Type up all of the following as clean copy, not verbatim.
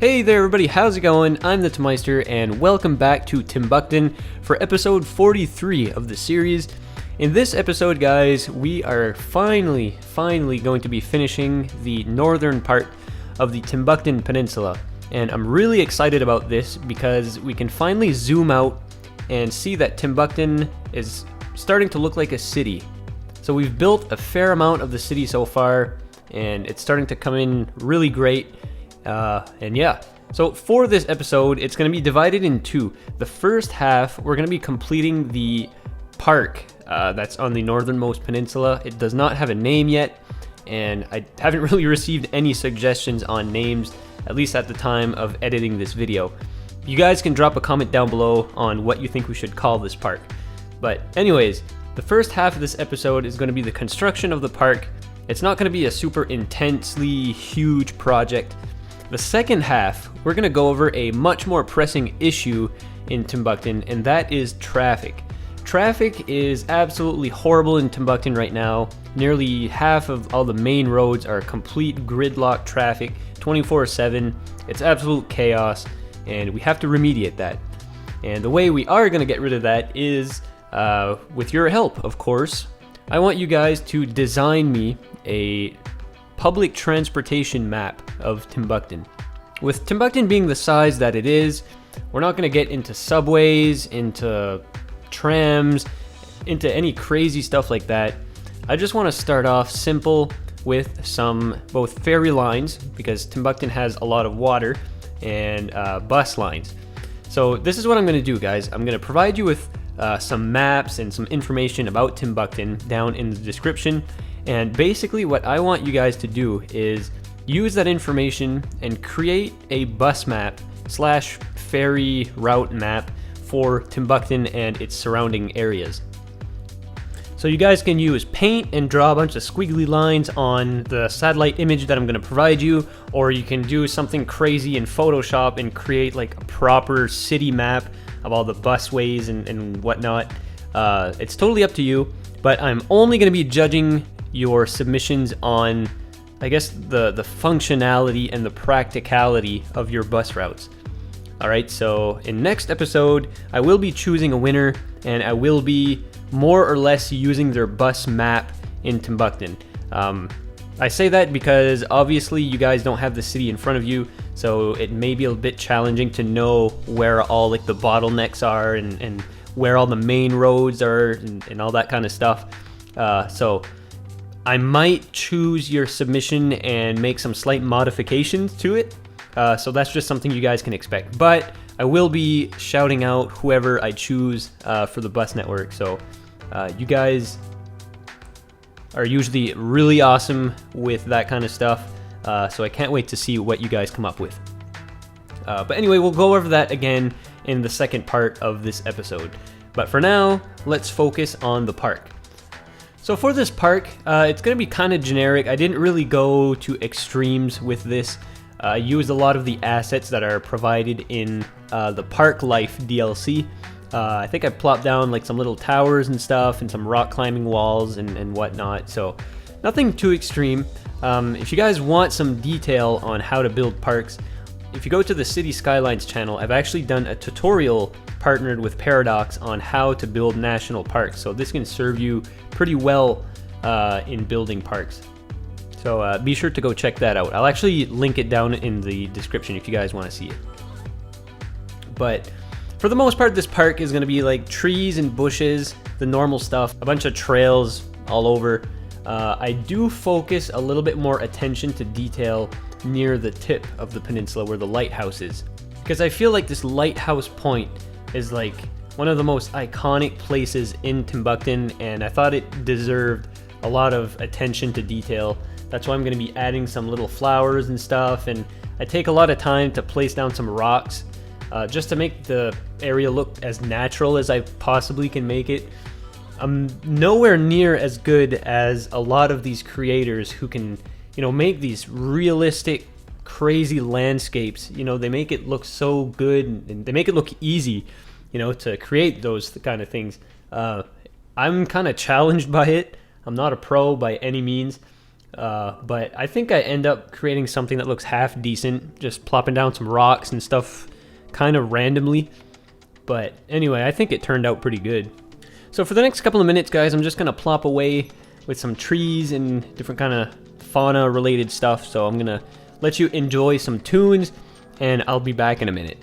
Hey there everybody, how's it going? I'm the Meister and welcome back to Timbukton for episode 43 of the series. In this episode, guys, we are finally going to be finishing the northern part of the Timbukton Peninsula. And I'm really excited about this because we can finally zoom out and see that Timbukton is starting to look like a city. So we've built a fair amount of the city so far and it's starting to come in really great. So for this episode, it's going to be divided in two. The first half, we're going to be completing the park that's on the northernmost peninsula. It does not have a name yet, and I haven't really received any suggestions on names, at least at the time of editing this video. You guys can drop a comment down below on what you think we should call this park. But anyways, the first half of this episode is going to be the construction of the park. It's not going to be a super intensely huge project. The second half, we're going to go over a much more pressing issue in Timbukton, and that is traffic. Traffic is absolutely horrible in Timbukton right now. Nearly half of all the main roads are complete gridlock traffic, 24/7. It's absolute chaos, and we have to remediate that. And the way we are going to get rid of that is with your help, of course. I want you guys to design me a public transportation map of Timbukton. With Timbukton being the size that it is, we're not going to get into subways, into trams, into any crazy stuff like that. I just want to start off simple with some both ferry lines, because Timbukton has a lot of water, and bus lines. So this is what I'm going to do, guys. I'm going to provide you with some maps and some information about Timbukton down in the description. And basically what I want you guys to do is use that information and create a bus map / ferry route map for Timbukton and its surrounding areas. So you guys can use paint and draw a bunch of squiggly lines on the satellite image that I'm going to provide you, or you can do something crazy in Photoshop and create like a proper city map of all the busways and whatnot. It's totally up to you, but I'm only going to be judging your submissions on, I guess, the functionality and the practicality of your bus routes. Alright, so in next episode, I will be choosing a winner, and I will be more or less using their bus map in Timbukton. I say that because obviously you guys don't have the city in front of you, so it may be a bit challenging to know where all like the bottlenecks are and where all the main roads are and all that kind of stuff. So I might choose your submission and make some slight modifications to it. So that's just something you guys can expect. But I will be shouting out whoever I choose for the bus network. So you guys are usually really awesome with that kind of stuff. So I can't wait to see what you guys come up with. But anyway, we'll go over that again in the second part of this episode. But for now, let's focus on the park. So for this park, it's going to be kind of generic. I didn't really go to extremes with this. I used a lot of the assets that are provided in the Park Life DLC. I think I plopped down like some little towers and stuff and some rock climbing walls and whatnot. So nothing too extreme. If you guys want some detail on how to build parks, if you go to the City Skylines channel, I've actually done a tutorial partnered with Paradox on how to build national parks. So this can serve you pretty well in building parks. So be sure to go check that out. I'll actually link it down in the description if you guys want to see it. But for the most part, this park is going to be like trees and bushes, the normal stuff, a bunch of trails all over. I do focus a little bit more attention to detail near the tip of the peninsula where the lighthouse is, because I feel like this lighthouse point is like one of the most iconic places in Timbukton, and I thought it deserved a lot of attention to detail. That's why I'm going to be adding some little flowers and stuff, and I take a lot of time to place down some rocks just to make the area look as natural as I possibly can make it. I'm nowhere near as good as a lot of these creators who can, make these realistic, crazy landscapes. They make it look so good and they make it look easy, to create those kind of things. I'm kind of challenged by it. I'm not a pro by any means. But I think I end up creating something that looks half decent, just plopping down some rocks and stuff kind of randomly. But anyway, I think it turned out pretty good. So for the next couple of minutes, guys, I'm just going to plop away with some trees and different kind of fauna related stuff. So I'm going to let you enjoy some tunes, and I'll be back in a minute.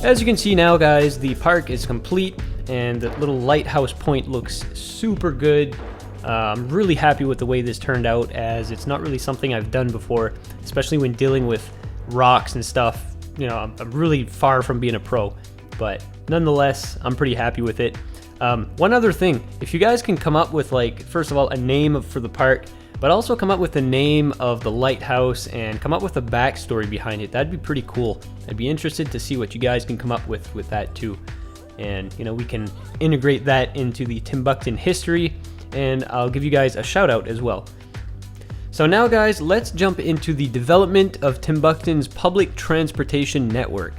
As you can see now, guys, the park is complete and the little lighthouse point looks super good. I'm really happy with the way this turned out, as it's not really something I've done before, especially when dealing with rocks and stuff. You know, I'm really far from being a pro, but nonetheless, I'm pretty happy with it. One other thing, if you guys can come up with, like, first of all, a name for the park, but also come up with the name of the lighthouse and come up with a backstory behind it, that'd be pretty cool. I'd be interested to see what you guys can come up with that too. And, you know, we can integrate that into the Timbukton history, and I'll give you guys a shout out as well. So now, guys, let's jump into the development of Timbukton's public transportation network.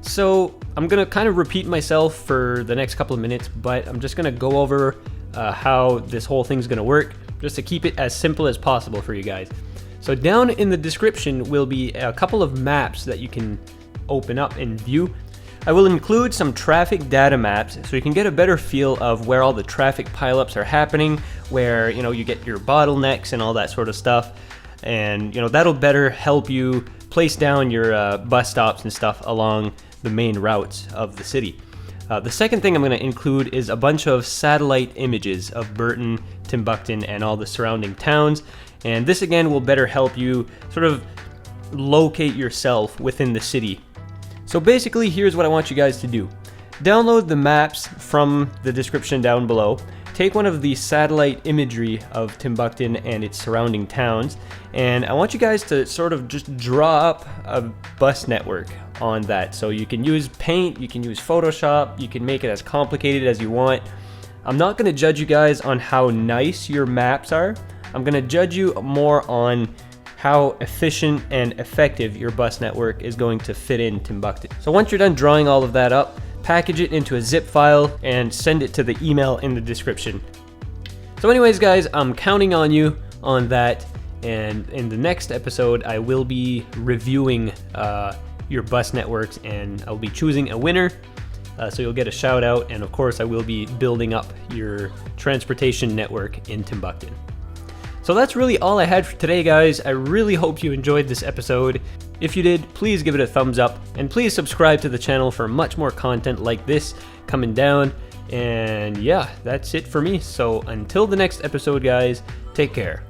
So I'm gonna kind of repeat myself for the next couple of minutes, but I'm just gonna go over how this whole thing's gonna work, just to keep it as simple as possible for you guys. So down in the description will be a couple of maps that you can open up and view. I will include some traffic data maps so you can get a better feel of where all the traffic pileups are happening, where, you know, you get your bottlenecks and all that sort of stuff. And, you know, that'll better help you place down your bus stops and stuff along the main routes of the city. The second thing I'm going to include is a bunch of satellite images of Burton, Timbukton, and all the surrounding towns. And this again will better help you sort of locate yourself within the city. So basically, here's what I want you guys to do. Download the maps from the description down below. Take one of the satellite imagery of Timbukton and its surrounding towns, and I want you guys to sort of just draw up a bus network on that. So you can use paint, you can use Photoshop, you can make it as complicated as you want. I'm not going to judge you guys on how nice your maps are. I'm going to judge you more on how efficient and effective your bus network is going to fit in Timbukton. So once you're done drawing all of that up, package it into a zip file and send it to the email in the description. So anyways, guys, I'm counting on you on that, and in the next episode I will be reviewing your bus networks, and I'll be choosing a winner, so you'll get a shout out, and of course I will be building up your transportation network in Timbukton. So that's really all I had for today, guys. I really hope you enjoyed this episode. If you did, please give it a thumbs up, and please subscribe to the channel for much more content like this coming down. And yeah, that's it for me. So until the next episode, guys, take care.